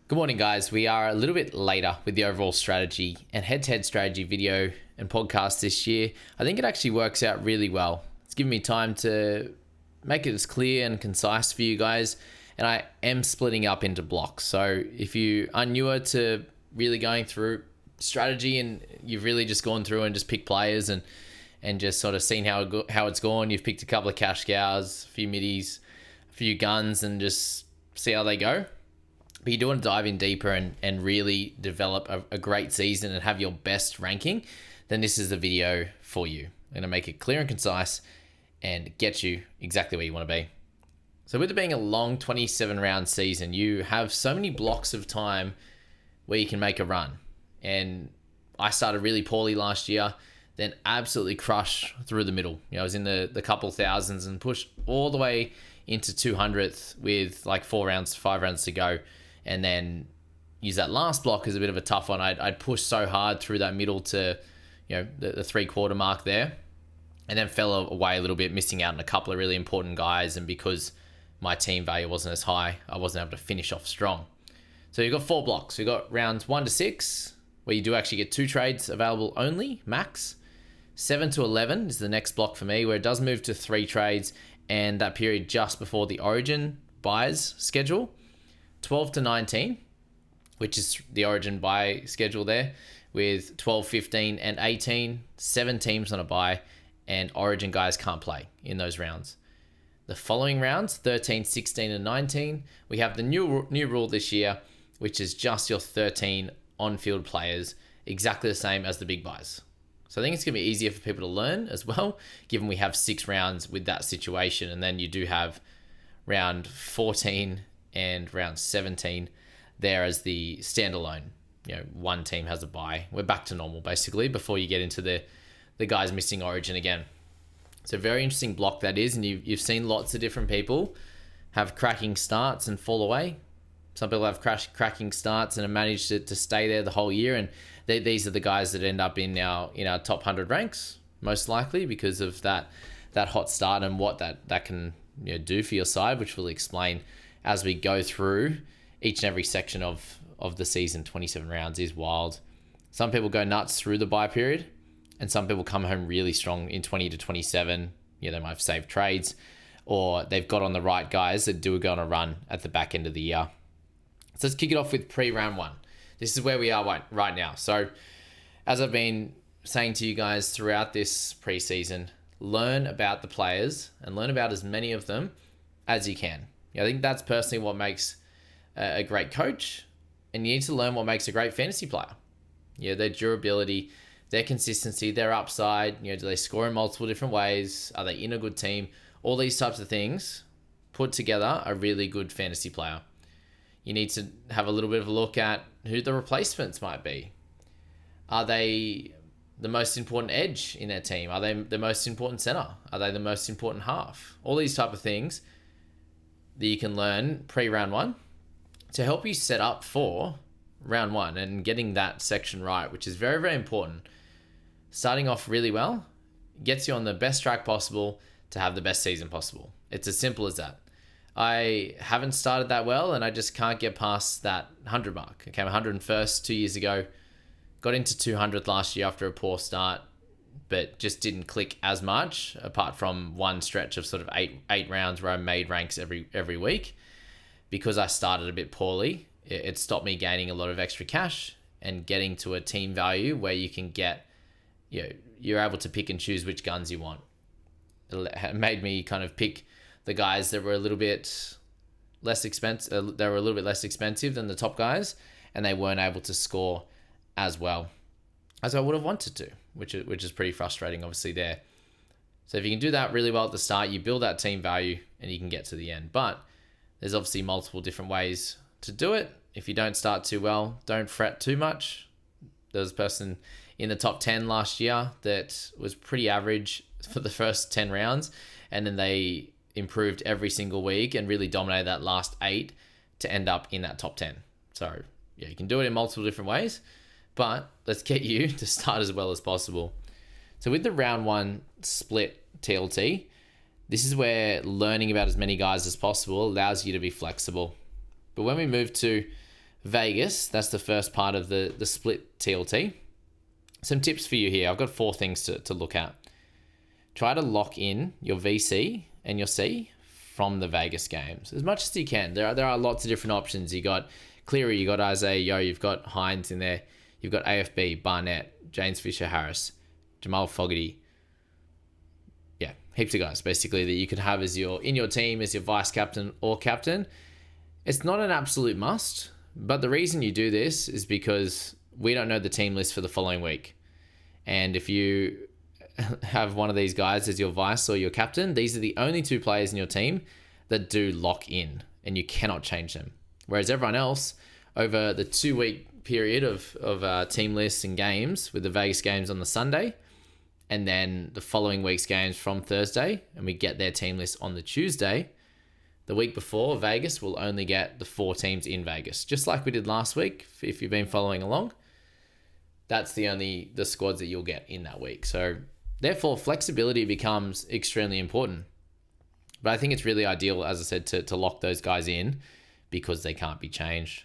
Good morning, guys. We are a little bit later with the overall strategy and head-to-head strategy video and podcast this year. I think it actually works out really well. It's given me time to make it as clear and concise for you guys, and I am splitting up into blocks. So if you are newer to really going through strategy and you've really just gone through and just picked players and just sort of seen how it's gone, you've picked a couple of cash cows, a few middies, a few guns, and just see how they go. But you do want to dive in deeper and really develop a great season and have your best ranking, then this is the video for you. I'm going to make it clear and concise and get you exactly where you want to be. So with it being a long 27 round season, you have so many blocks of time where you can make a run. And I started really poorly last year, then absolutely crushed through the middle. I was in the couple thousands and pushed all the way into 200th with like 5 rounds to go. And then use that last block as a bit of a tough one. I'd push so hard through that middle to, the 3/4 mark there, and then fell away a little bit, missing out on a couple of really important guys. And because my team value wasn't as high, I wasn't able to finish off strong. So you've got 4 blocks. We've got rounds 1 to 6, where you do actually get 2 trades available only, max. 7 to 11 is the next block for me, where it does move to 3 trades, and that period just before the Origin buys schedule. 12 to 19, which is the Origin buy schedule there, with 12, 15, and 18, 7 teams on a buy, and Origin guys can't play in those rounds. The following rounds, 13, 16, and 19, we have the new rule this year, which is just your 13 on-field players, exactly the same as the big buys. So I think it's going to be easier for people to learn as well, given we have 6 rounds with that situation, and then you do have round 14 and round 17 there as the standalone. One team has a bye. We're back to normal basically before you get into the guys missing Origin again. So very interesting block that is, and you've seen lots of different people have cracking starts and fall away. Some people have cracking starts and have managed to stay there the whole year, and these are the guys that end up in our top 100 ranks most likely because of that hot start and what that can do for your side, which we'll explain as we go through each and every section of the season. 27 rounds is wild. Some people go nuts through the bye period, and some people come home really strong in 20 to 27. They might have saved trades, or they've got on the right guys that do go on a run at the back end of the year. So let's kick it off with pre-round 1. This is where we are right now. So as I've been saying to you guys throughout this preseason, learn about the players and learn about as many of them as you can. I think that's personally what makes a great coach, and you need to learn what makes a great fantasy player. Their durability, their consistency, their upside. Do they score in multiple different ways? Are they in a good team? All these types of things put together a really good fantasy player. You need to have a little bit of a look at who the replacements might be. Are they the most important edge in their team? Are they the most important center? Are they the most important half? All these type of things that you can learn pre-round 1 to help you set up for round 1 and getting that section right, which is very, very important. Starting off really well gets you on the best track possible to have the best season possible. It's as simple as that. I haven't started that well, and I just can't get past that 100 mark. I came 101st 2 years ago, got into 200th last year after a poor start, but just didn't click as much, apart from one stretch of sort of eight rounds where I made ranks every week. Because I started a bit poorly, it stopped me gaining a lot of extra cash and getting to a team value where you can get, you're able to pick and choose which guns you want. It made me kind of pick the guys that were a little bit less expensive. They were a little bit less expensive than the top guys, and they weren't able to score as well as I would have wanted to, which is pretty frustrating, obviously, there. So if you can do that really well at the start, you build that team value and you can get to the end. But there's obviously multiple different ways to do it. If you don't start too well, don't fret too much. There was a person in the top 10 last year that was pretty average for the first 10 rounds, and then they improved every single week and really dominated that last 8 to end up in that top 10. So you can do it in multiple different ways, but let's get you to start as well as possible. So with the round 1 split TLT, this is where learning about as many guys as possible allows you to be flexible. But when we move to Vegas, that's the first part of the split TLT. Some tips for you here. I've got 4 things to look at. Try to lock in your VC and your C from the Vegas games as much as you can. There are lots of different options. You got Cleary, you got Isaiah Yeo, you've got Hines in there, you've got AFB, Barnett, James Fisher-Harris, Jamal Fogarty. Yeah, heaps of guys basically that you could have as in your team as your vice captain or captain. It's not an absolute must, but the reason you do this is because we don't know the team list for the following week. And if you have one of these guys as your vice or your captain, these are the only 2 players in your team that do lock in, and you cannot change them. Whereas everyone else, over the 2-week period of team lists and games, with the Vegas games on the Sunday, and then the following week's games from Thursday, and we get their team list on the Tuesday, the week before, Vegas will only get the 4 teams in Vegas, just like we did last week, if you've been following along. That's the squads that you'll get in that week. So therefore, flexibility becomes extremely important. But I think it's really ideal, as I said, to lock those guys in because they can't be changed.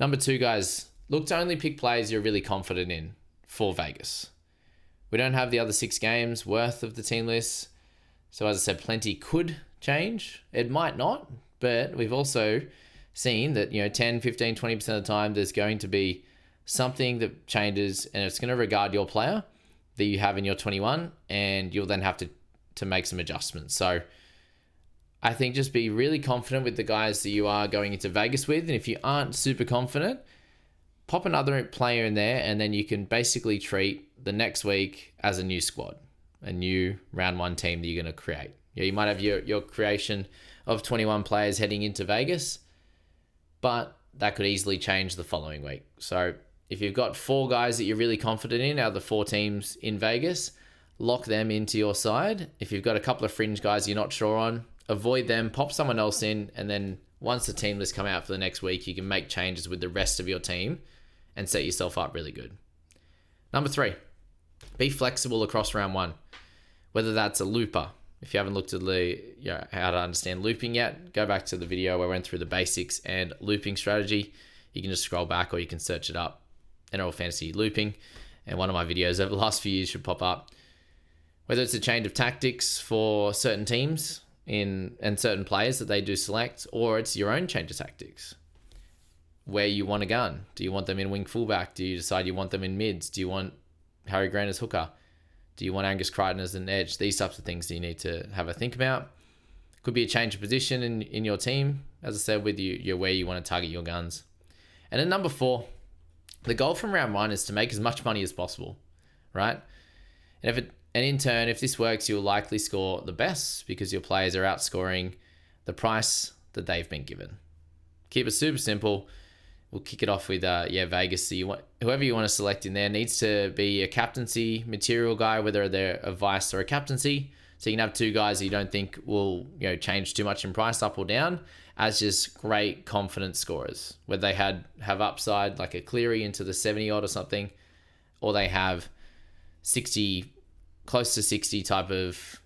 Number 2, guys, look to only pick players you're really confident in for Vegas. We don't have the other 6 games worth of the team list. So as I said, plenty could change. It might not, but we've also seen that, 10, 15, 20% of the time, there's going to be something that changes, and it's going to regard your player that you have in your 21, and you'll then have to make some adjustments. So I think just be really confident with the guys that you are going into Vegas with. And if you aren't super confident, pop another player in there, and then you can basically treat the next week as a new squad, a new round 1 team that you're going to create. You might have your creation of 21 players heading into Vegas, but that could easily change the following week. So if you've got 4 guys that you're really confident in out of the 4 teams in Vegas, lock them into your side. If you've got a couple of fringe guys you're not sure on, avoid them, pop someone else in, and then once the team lists come out for the next week, you can make changes with the rest of your team and set yourself up really good. Number 3, be flexible across round 1. Whether that's a looper. If you haven't looked at how to understand looping yet, go back to the video where I went through the basics and looping strategy. You can just scroll back or you can search it up. NRL Fantasy Looping. And one of my videos over the last few years should pop up. Whether it's a change of tactics for certain teams and certain players that they do select, or it's your own change of tactics. Where you want a gun. Do you want them in wing fullback? Do you decide you want them in mids? Do you want Harry Grant as hooker? Do you want Angus Crichton as an edge? These types of things that you need to have a think about. Could be a change of position in your team, as I said, with you where you want to target your guns. And then number 4, the goal from round 1 is to make as much money as possible, right? And in turn, if this works, you'll likely score the best because your players are outscoring the price that they've been given. Keep it super simple. We'll kick it off with Vegas. So whoever you want to select in there needs to be a captaincy material guy, whether they're a vice or a captaincy. So you can have 2 guys that you don't think will change too much in price up or down, as just great confidence scorers. Whether they have upside like a Cleary into the 70 odd or something, or they have 60, close to 60 type of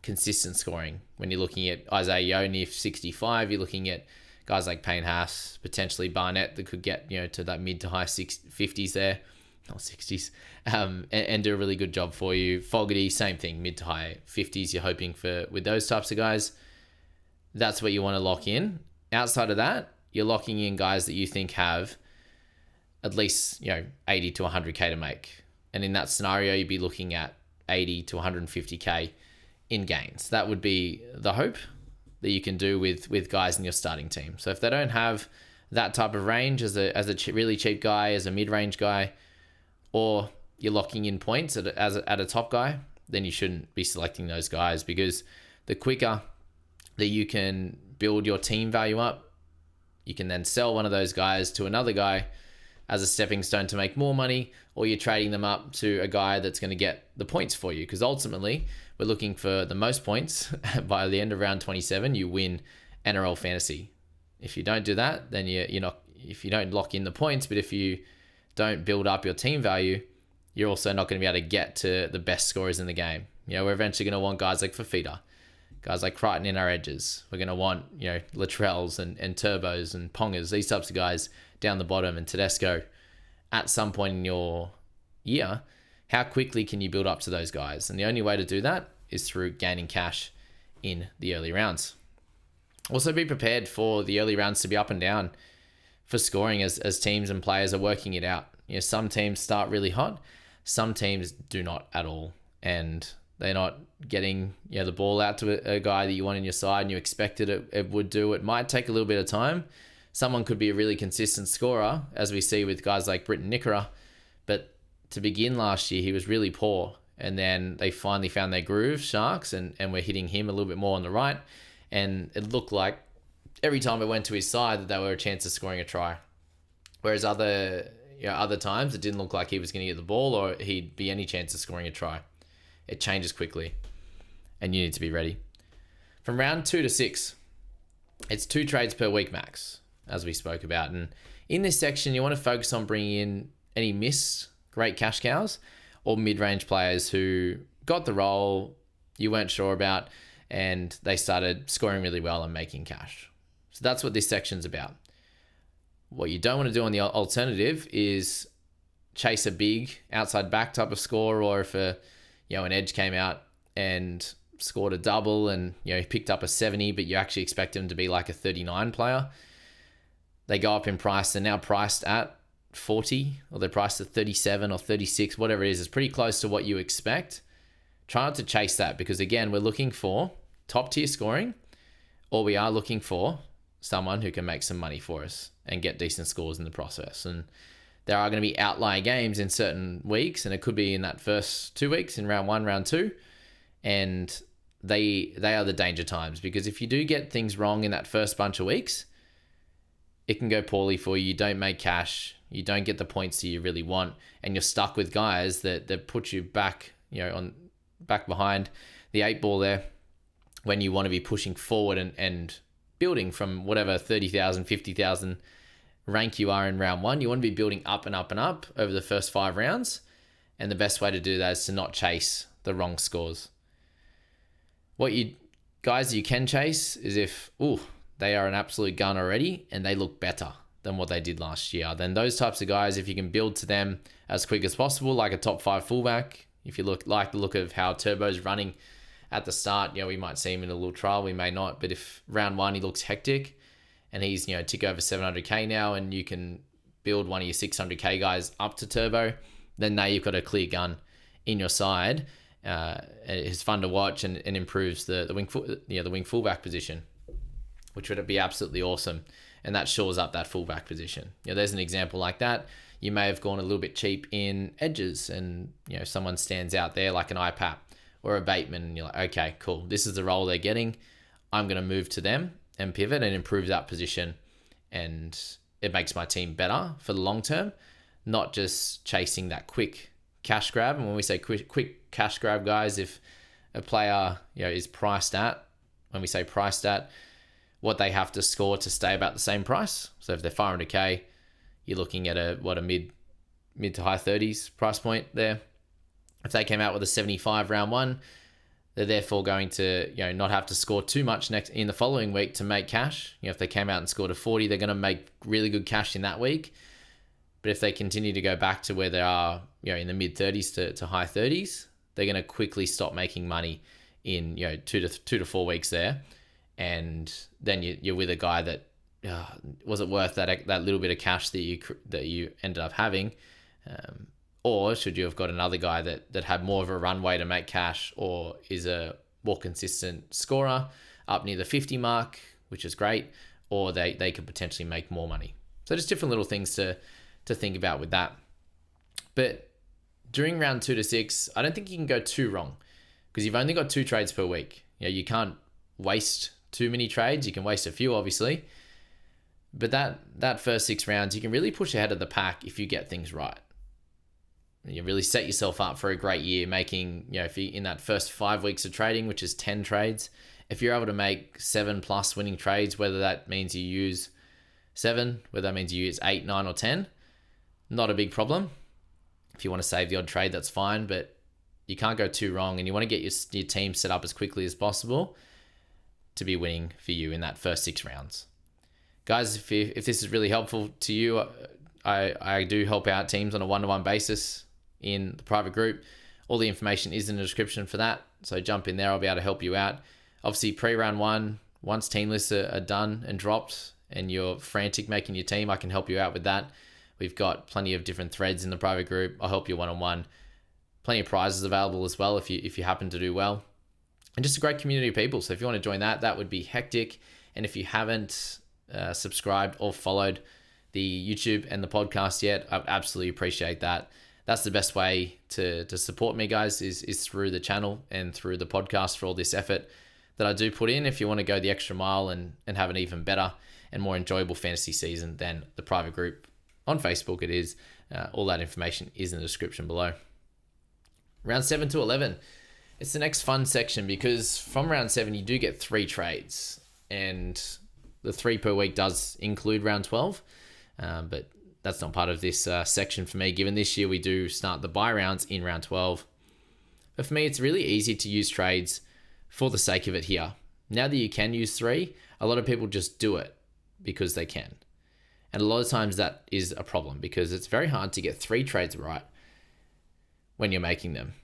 consistent scoring. When you're looking at Isaiah Yeo near 65, you're looking at guys like Payne Haas, potentially Barnett that could get to that mid to high 50s there, not 60s, and do a really good job for you. Fogarty, same thing, mid to high 50s. You're hoping for with those types of guys. That's what you want to lock in. Outside of that, you're locking in guys that you think have at least 80 to 100k to make, and in that scenario, you'd be looking at 80 to 150k in gains. That would be the hope that you can do with guys in your starting team. So if they don't have that type of range as a really cheap guy, as a mid-range guy, or you're locking in points at a top guy, then you shouldn't be selecting those guys, because the quicker that you can build your team value up, you can then sell one of those guys to another guy as a stepping stone to make more money, or you're trading them up to a guy that's going to get the points for you. Because ultimately, we're looking for the most points. By the end of round 27, you win NRL Fantasy. If you don't do that, then you're not. If you don't lock in the points, but if you don't build up your team value, you're also not going to be able to get to the best scorers in the game. We're eventually going to want guys like Fafita, guys like Crichton in our edges. We're going to want, Latrells and Turbos and Pongers, these types of guys down the bottom, and Tedesco at some point in your year. How quickly can you build up to those guys? And the only way to do that is through gaining cash in the early rounds. Also be prepared for the early rounds to be up and down for scoring as teams and players are working it out. Some teams start really hot, some teams do not at all, and they're not getting the ball out to a guy that you want in your side and you expected it would do. It might take a little bit of time. Someone could be a really consistent scorer, as we see with guys like Britton Nickera, but to begin last year, he was really poor, and then they finally found their groove, Sharks, and we're hitting him a little bit more on the right, and it looked like every time it went to his side that they were a chance of scoring a try. Whereas other times it didn't look like he was going to get the ball or he'd be any chance of scoring a try. It changes quickly, and you need to be ready. From round 2 to 6, it's 2 trades per week max, as we spoke about. And in this section, you want to focus on bringing in any missed great cash cows or mid-range players who got the role you weren't sure about and they started scoring really well and making cash. So that's what this section's about. What you don't want to do on the alternative is chase a big outside back type of score, or if an edge came out and scored a double and he picked up a 70, but you actually expect him to be like a 39 player. They go up in price. They're now priced at 40, or they're priced at 37 or 36, whatever it is. It's pretty close to what you expect. Try not to chase that, because again, we're looking for top tier scoring, or we are looking for someone who can make some money for us and get decent scores in the process. And there are going to be outlier games in certain weeks, and it could be in that first 2 weeks in round 1, round 2, and they are the danger times, because if you do get things wrong in that first bunch of weeks, it can go poorly for you. You don't make cash, you don't get the points that you really want, and you're stuck with guys that put you back, back behind the 8 ball there, when you want to be pushing forward and building from whatever 30,000, 50,000 rank you are in round 1. You want to be building up and up and up over the first 5 rounds. And the best way to do that is to not chase the wrong scores. What you can chase is if, they are an absolute gun already and they look better than what they did last year. Then those types of guys, if you can build to them as quick as possible, like a top 5 fullback, if you like the look of how Turbo's running at the start, we might see him in a little trial, we may not. But if round 1 he looks hectic and he's tick over 700k now, and you can build one of your 600k guys up to Turbo, then now you've got a clear gun in your side. It's fun to watch and improves the wing fullback position, which would be absolutely awesome. And that shores up that fullback position. There's an example like that. You may have gone a little bit cheap in edges, and someone stands out there like an IPAP or a Bateman, and you're like, okay, cool, this is the role they're getting. I'm going to move to them and pivot and improve that position, and it makes my team better for the long term, not just chasing that quick cash grab. And when we say quick cash grab, guys, if a player is priced at, when we say priced at, what they have to score to stay about the same price. So if they're 500k, you're looking at a mid to high 30s price point there. If they came out with a 75 round 1, they're therefore going to not have to score too much in the following week to make cash. If they came out and scored a 40, they're going to make really good cash in that week. But if they continue to go back to where they are, in the mid 30s to high 30s, they're going to quickly stop making money in 2 to 4 weeks there, and then you're with a guy that was it worth that little bit of cash that you ended up having. Or should you have got another guy that had more of a runway to make cash, or is a more consistent scorer up near the 50 mark, which is great, or they could potentially make more money. So just different little things to think about with that. But during round 2 to 6, I don't think you can go too wrong, because you've only got 2 trades per week. You can't waste too many trades. You can waste a few, obviously. But that first 6 rounds, you can really push ahead of the pack if you get things right. You really set yourself up for a great year, making, if you in that first 5 weeks of trading, which is 10 trades, if you're able to make 7+ winning trades, whether that means you use 7, whether that means you use 8, 9, or 10, not a big problem. If you want to save the odd trade, that's fine, but you can't go too wrong, and you want to get your team set up as quickly as possible. to be winning for you in that first 6 rounds. Guys, if this is really helpful to you, I do help out teams on a one-to-one basis in the private group. All the information is in the description for that, so jump in there. I'll be able to help you out. Obviously, pre-round 1, once team lists are done and dropped and you're frantic making your team, I can help you out with that. We've got plenty of different threads in the private group. I'll help you one-on-one. Plenty of prizes available as well if you happen to do well. And just a great community of people. So if you want to join that would be hectic. And if you haven't subscribed or followed the YouTube and the podcast yet, I would absolutely appreciate that. That's the best way to support me, guys, is through the channel and through the podcast for all this effort that I do put in. If you want to go the extra mile and have an even better and more enjoyable fantasy season than the private group on Facebook, it is. All that information is in the description below. Round 7 to 11. It's the next fun section because from round 7, you do get 3 trades. And the 3 per week does include round 12. But that's not part of this section for me, given this year we do start the bye rounds in round 12. But for me, it's really easy to use trades for the sake of it here. Now that you can use 3, a lot of people just do it because they can. And a lot of times that is a problem because it's very hard to get 3 trades right when you're making them.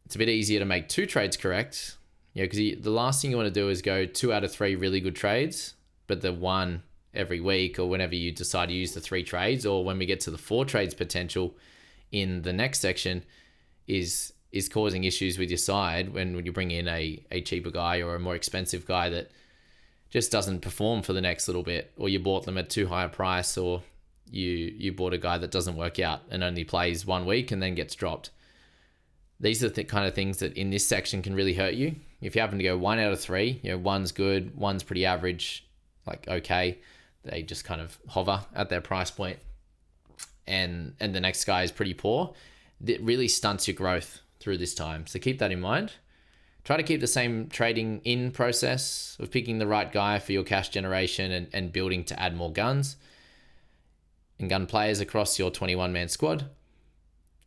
It's a bit easier to make 2 trades correct, because the last thing you want to do is go 2 out of 3 really good trades, but the 1 every week or whenever you decide to use the 3 trades, or when we get to the 4 trades potential in the next section is causing issues with your side when you bring in a cheaper guy or a more expensive guy that just doesn't perform for the next little bit, or you bought them at too high a price, or you bought a guy that doesn't work out and only plays 1 week and then gets dropped. These are the kind of things that in this section can really hurt you. If you happen to go 1 out of 3, 1's good, 1's pretty average, like okay, they just kind of hover at their price point, and the next guy is pretty poor, it really stunts your growth through this time. So keep that in mind. Try to keep the same trading in process of picking the right guy for your cash generation and building to add more guns and gun players across your 21-man squad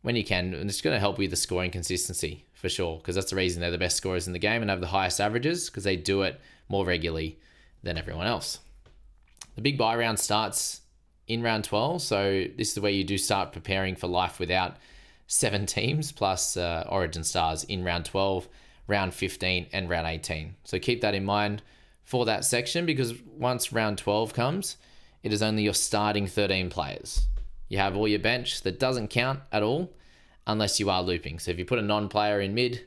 when you can. And it's going to help with the scoring consistency for sure, because that's the reason they're the best scorers in the game and have the highest averages, because they do it more regularly than everyone else. The big buy round starts in round 12. So this is where you do start preparing for life without 7 teams plus Origin stars in round 12, round 15 and round 18. So keep that in mind for that section, because once round 12 comes, it is only your starting 13 players. You have all your bench that doesn't count at all unless you are looping. So if you put a non-player in mid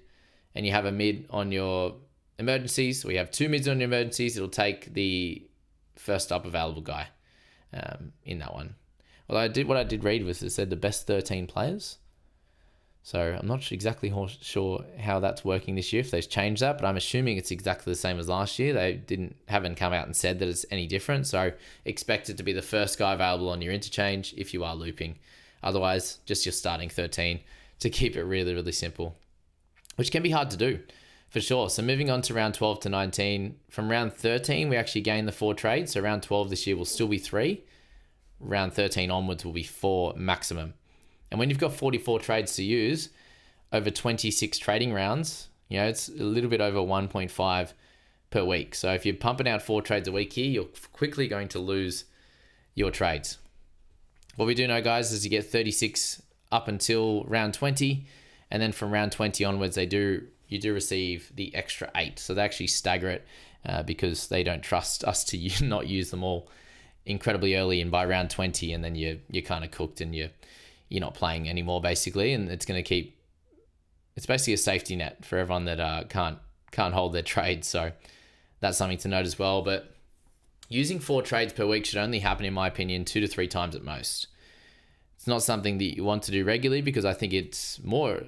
and you have a mid on your emergencies, or you have 2 mids on your emergencies, it'll take the first up available guy in that one. Well, what I did read was it said the best 13 players. So I'm not exactly sure how that's working this year, if they've changed that, but I'm assuming it's exactly the same as last year. They haven't come out and said that it's any different. So expect it to be the first guy available on your interchange if you are looping. Otherwise, just your starting 13 to keep it really, really simple, which can be hard to do for sure. So moving on to round 12 to 19, from round 13, we actually gain the 4 trades. So round 12 this year will still be 3. Round 13 onwards will be 4 maximum. And when you've got 44 trades to use over 26 trading rounds, it's a little bit over 1.5 per week. So if you're pumping out 4 trades a week here, you're quickly going to lose your trades. What we do know, guys, is you get 36 up until round 20. And then from round 20 onwards, you do receive the extra 8. So they actually stagger it because they don't trust us to not use them all incredibly early and by round 20. And then you're kind of cooked and you're not playing anymore, basically, and it's basically a safety net for everyone that can't hold their trades. So that's something to note as well. But using 4 trades per week should only happen, in my opinion, 2 to 3 times at most. It's not something that you want to do regularly, because I think it's more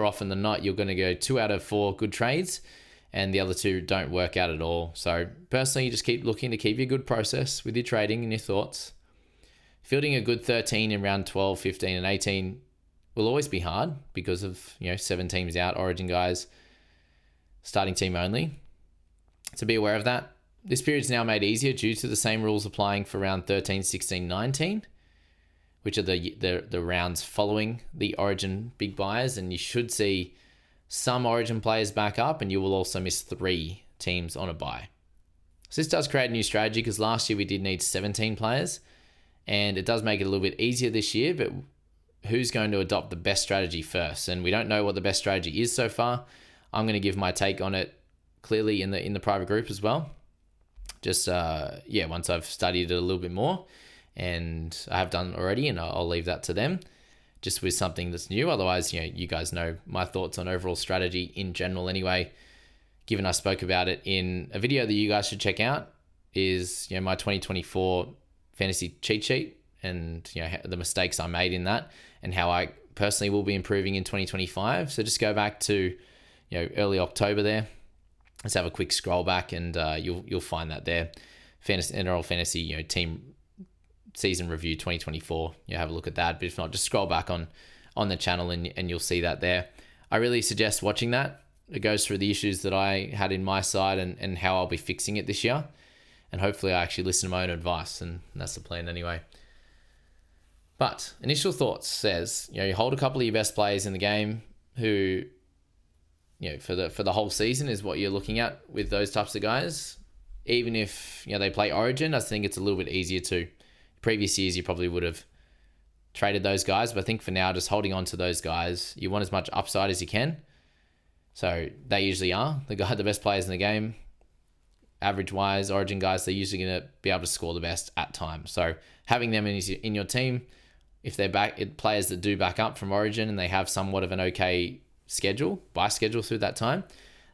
often than not you're going to go 2 out of 4 good trades and the other 2 don't work out at all. So personally, you just keep looking to keep your good process with your trading and your thoughts. Fielding a good 13 in round 12, 15 and 18 will always be hard because of 7 teams out, Origin guys, starting team only. So be aware of that. This period is now made easier due to the same rules applying for round 13, 16, 19, which are the rounds following the Origin big buys, and you should see some Origin players back up, and you will also miss 3 teams on a bye. So this does create a new strategy because last year we did need 17 players, and it does make it a little bit easier this year, but who's going to adopt the best strategy first? And we don't know what the best strategy is so far. I'm going to give my take on it clearly in the private group as well. Just, once I've studied it a little bit more, and I have done already, and I'll leave that to them, just with something that's new. Otherwise, you guys know my thoughts on overall strategy in general anyway. Given I spoke about it in a video that you guys should check out, is my 2024 fantasy cheat sheet, and the mistakes I made in that, and how I personally will be improving in 2025. So just go back to early October there. Let's have a quick scroll back, and you'll find that there. NRL Fantasy team season review 2024. Have a look at that. But if not, just scroll back on the channel and you'll see that there. I really suggest watching that. It goes through the issues that I had in my side and how I'll be fixing it this year. And hopefully I actually listen to my own advice, and that's the plan anyway. But initial thoughts says, you hold a couple of your best players in the game who, for the whole season is what you're looking at with those types of guys. Even if, they play Origin, I think it's a little bit easier to. Previous years, you probably would have traded those guys, but I think for now, just holding on to those guys, you want as much upside as you can. So they usually are the best players in the game. Average wise, Origin guys, they're usually going to be able to score the best at times. So having them in your team, if they're players that do back up from Origin and they have somewhat of an okay buy schedule through that time,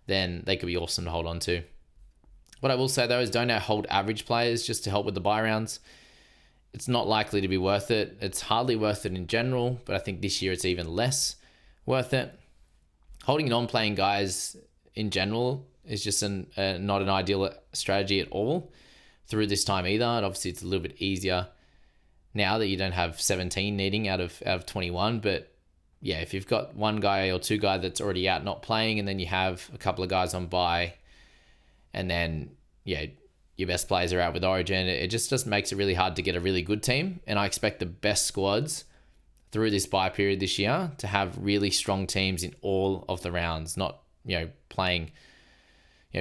then they could be awesome to hold on to. What I will say though is don't hold average players just to help with the buy rounds. It's not likely to be worth it. It's hardly worth it in general, but I think this year it's even less worth it. Holding non-playing guys in general is just not an ideal strategy at all through this time either. And obviously it's a little bit easier now that you don't have 17 needing out of 21. But yeah, if you've got one guy or two guys that's already out not playing, and then you have a couple of guys on bye, and then your best players are out with Origin, it just makes it really hard to get a really good team. And I expect the best squads through this bye period this year to have really strong teams in all of the rounds, not playing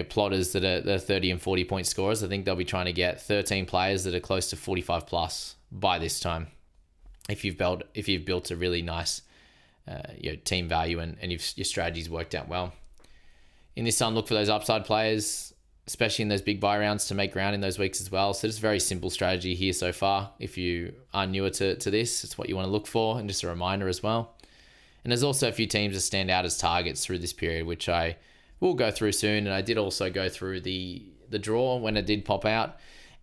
plotters that are 30 and 40 point scorers. I think they'll be trying to get 13 players that are close to 45 plus by this time. If you've built a really nice team value and your strategy's worked out well. In this time, look for those upside players, especially in those big buy rounds, to make ground in those weeks as well. So it's a very simple strategy here so far. If you are newer to this, it's what you want to look for, and just a reminder as well. And there's also a few teams that stand out as targets through this period, which I will go through soon. And I did also go through the draw when it did pop out,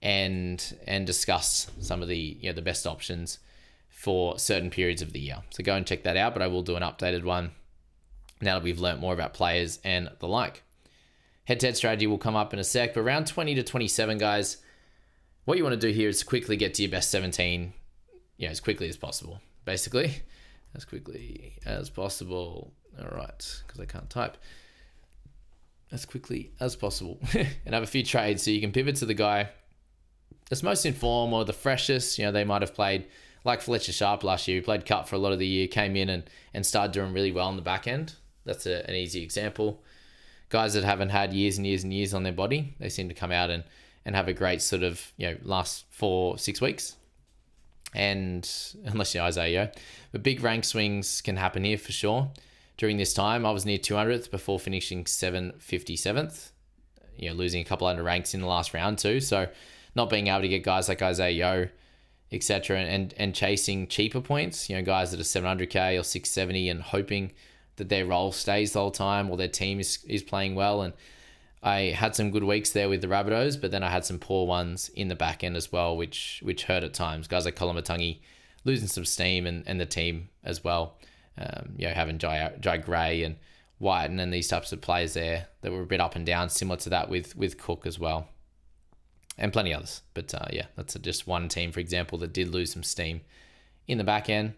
and discuss some of the the best options for certain periods of the year. So go and check that out, but I will do an updated one now that we've learnt more about players and the like. Head-to-head strategy will come up in a sec, but around 20 to 27, guys, what you want to do here is quickly get to your best 17, as quickly as possible, basically. As quickly as possible. All right, because I can't type. As quickly as possible. And have a few trades so you can pivot to the guy that's most in form or the freshest. They might have played, like Fletcher Sharp last year, who played cut for a lot of the year, came in and started doing really well in the back end. That's an easy example. Guys that haven't had years and years and years on their body, they seem to come out and have a great sort of, last 4-6 weeks. And unless you're Isaiah, but big rank swings can happen here for sure. During this time, I was near 200th before finishing 757th, losing a couple under ranks in the last round too. So not being able to get guys like Isaiah, etc., and chasing cheaper points, guys that are 700k or 670 and hoping that their role stays the whole time or their team is playing well. And I had some good weeks there with the Rabbitohs, but then I had some poor ones in the back end as well, which hurt at times. Guys like Kolomatangi losing some steam, and the team as well. Having Jai Gray and White and then these types of players there that were a bit up and down, similar to that with Cook as well. And plenty others. But that's just one team, for example, that did lose some steam in the back end.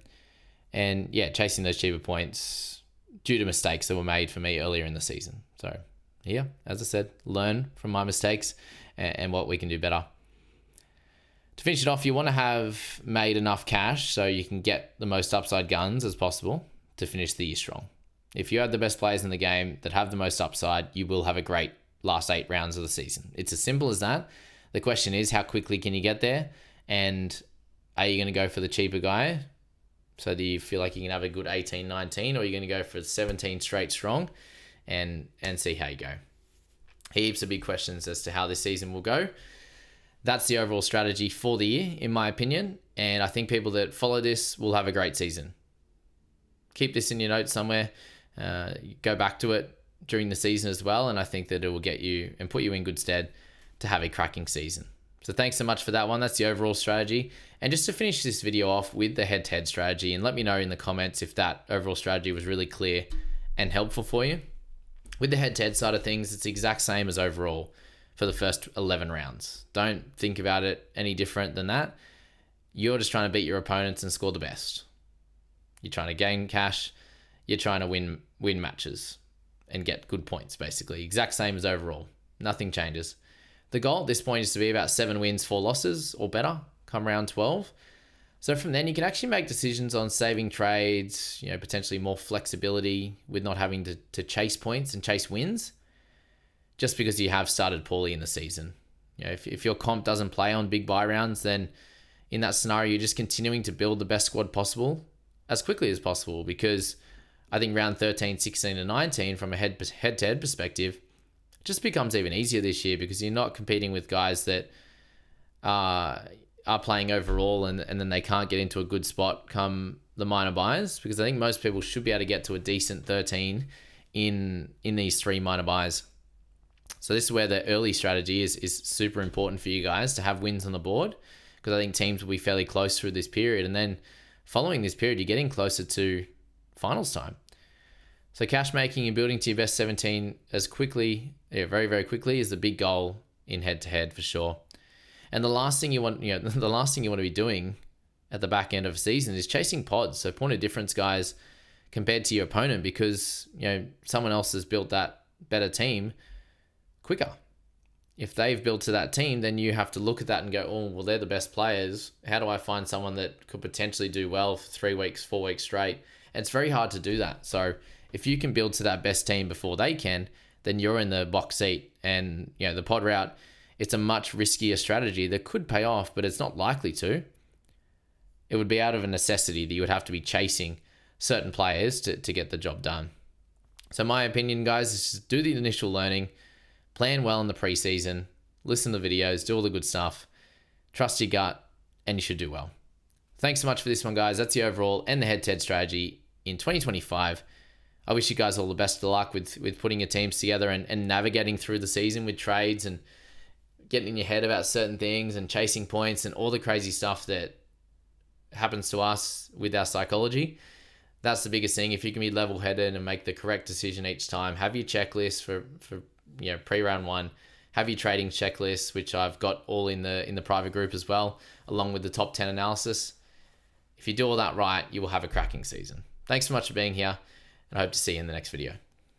And chasing those cheaper points due to mistakes that were made for me earlier in the season. So as I said, learn from my mistakes and what we can do better. To finish it off, you want to have made enough cash so you can get the most upside guns as possible to finish the year strong. If you have the best players in the game that have the most upside, you will have a great last 8 rounds of the season. It's as simple as that. The question is, how quickly can you get there? And are you going to go for the cheaper guy so that you feel like you can have a good 18, 19, or are you going to go for 17 straight strong and see how you go? Heaps of big questions as to how this season will go. That's the overall strategy for the year, in my opinion. And I think people that follow this will have a great season. Keep this in your notes somewhere. Go back to it during the season as well. And I think that it will get you and put you in good stead to have a cracking season. So thanks so much for that one. That's the overall strategy. And just to finish this video off with the head-to-head strategy, and let me know in the comments if that overall strategy was really clear and helpful for you. With the head-to-head side of things, it's the exact same as overall for the first 11 rounds. Don't think about it any different than that. You're just trying to beat your opponents and score the best. You're trying to gain cash. You're trying to win matches and get good points, basically. Exact same as overall. Nothing changes. The goal at this point is to be about 7 wins, 4 losses or better come round 12. So from then you can actually make decisions on saving trades, potentially more flexibility with not having to chase points and chase wins just because you have started poorly in the season. If your comp doesn't play on big buy rounds, then in that scenario, you're just continuing to build the best squad possible as quickly as possible, because I think round 13, 16 and 19 from a head-to-head perspective just becomes even easier this year because you're not competing with guys that are playing overall and then they can't get into a good spot come the minor buys, because I think most people should be able to get to a decent 13 in these 3 minor buys. So this is where the early strategy is super important for you guys to have wins on the board, because I think teams will be fairly close through this period. And then following this period, you're getting closer to finals time. So cash making and building to your best 17 as quickly, very, very quickly, is the big goal in head-to-head for sure. And the last thing you want, the last thing you want to be doing at the back end of a season is chasing pods. So point of difference guys compared to your opponent, because someone else has built that better team quicker. If they've built to that team, then you have to look at that and go, oh, well, they're the best players. How do I find someone that could potentially do well for 3 weeks, 4 weeks straight? And it's very hard to do that. So if you can build to that best team before they can, then you're in the box seat. And the pod route, it's a much riskier strategy that could pay off, but it's not likely to. It would be out of a necessity that you would have to be chasing certain players to get the job done. So my opinion, guys, is just do the initial learning, plan well in the preseason, listen to the videos, do all the good stuff, trust your gut, and you should do well. Thanks so much for this one, guys. That's the overall and the head-to-head strategy in 2025. I wish you guys all the best of luck with putting your teams together and navigating through the season with trades and getting in your head about certain things and chasing points and all the crazy stuff that happens to us with our psychology. That's the biggest thing. If you can be level-headed and make the correct decision each time, have your checklist for pre-round 1, have your trading checklist, which I've got all in the private group as well, along with the top 10 analysis. If you do all that right, you will have a cracking season. Thanks so much for being here, and I hope to see you in the next video.